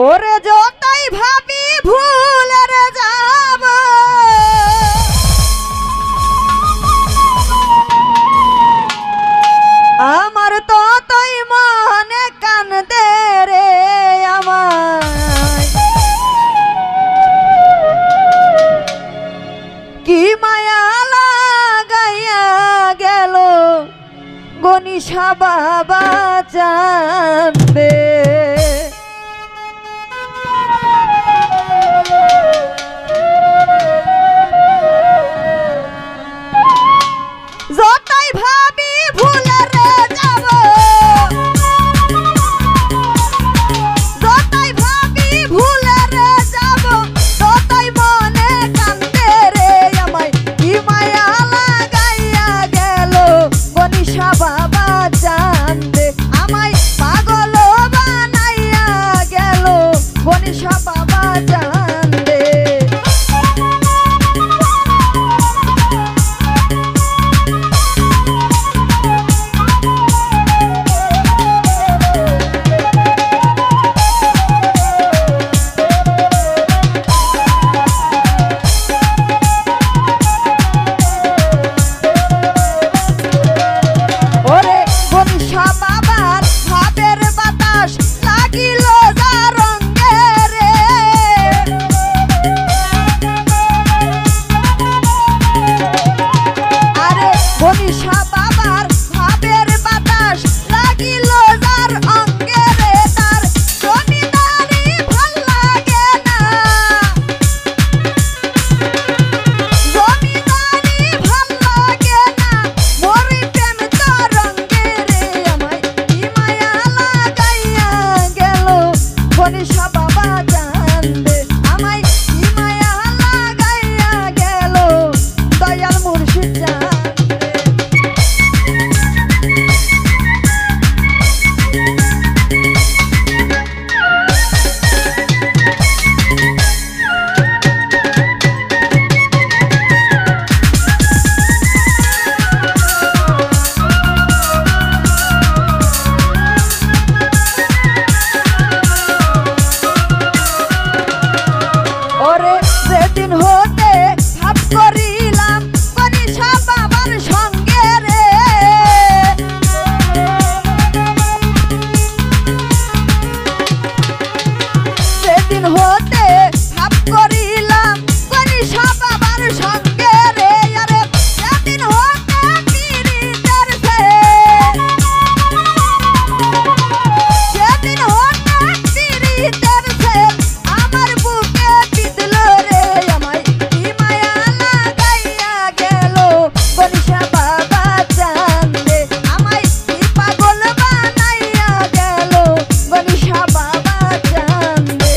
ওরে যতই ভাবি ভুলের যাব আমার ততই মনে কান্দে রে আমার কি মায়া লাগাইয়া গেল গনিশা বাবা জানবে যতই ভাবি ভুলের যাব যতই ভাবি ভুলের যাব ততই মনে কান্দে রে আমায় কি মায়া লাগাইয়া গেল গনিশা বাবা জানবে আমায় পাগল বানাইয়া গেল গনিশা বাবা জানবে বাবার ভাবের বাতাস লাগিল যা রঙে রে আরে বনিশা বাবার ভাবের বাতাস লাগিল যার অঙ্গে রে তার জমিদারি ভাল লাগে না জমিদারি ভাল লাগে না মরি প্রেম তো রঙে রে আমায় কি মায়া লাগাইয়া গেল গনিশা বাবা জানবে আমায় কি মায়া লাগাইয়া গেল দয়াল মুর্শিদ জানবে ওরে সেদিন হতে ভাব করিলাম গনিশা বাবার সঙ্গে রে সেদিন হতে ভাব করিলাম গনিশা বাবার সঙ্গে রে আরে সেদিন হতে পীড়িতের সেদিন হতে পীড়িতের আমার বুকে বিঁধল রে আমায় কি মায়া লাগাইয়া গেল গনিশা বাবা জানবে আমায় কি পাগল বানাইয়া গেল গনিশা বাবা জানবে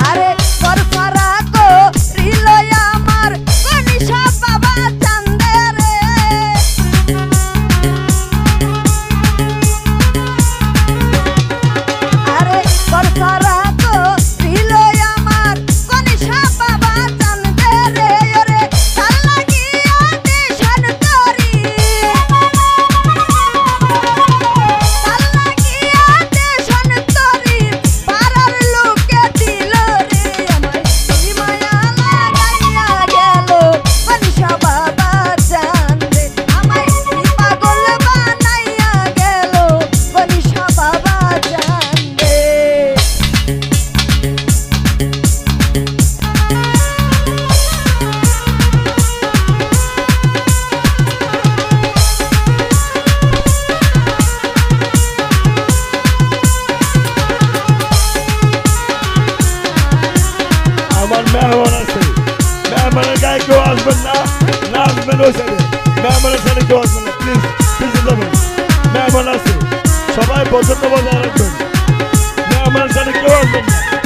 আরে করফারা কো রিলয় আমার গনিশা বাবা জানবে রে আরে করফারা কো রিলয় আমার গনিশা বাবা জানবে রে ওরে তার লাগিয়া দেশান করি তার লাগিয়া দেশান করি পাড়ার লোকে দিল রে আমায় কি মায়া লাগাইয়া গেল গনিশা বাবা জানবে আমায় কি পাগল বানাইয়া গেল গনিশা বাবা জানবে আমার মেহমান আছে মেহমানের গায়ে কেউ আসবেন না, না আসবেন ওই সাইডে, মেহমানের সাইডে কেউ আসবেন না, প্লিজ পিছিয়ে যাবেন। মেহমান আছে, সবাই পছন্দ বজায় রাখবেন, মেহমানের সাইডে কেউ আসবেন না।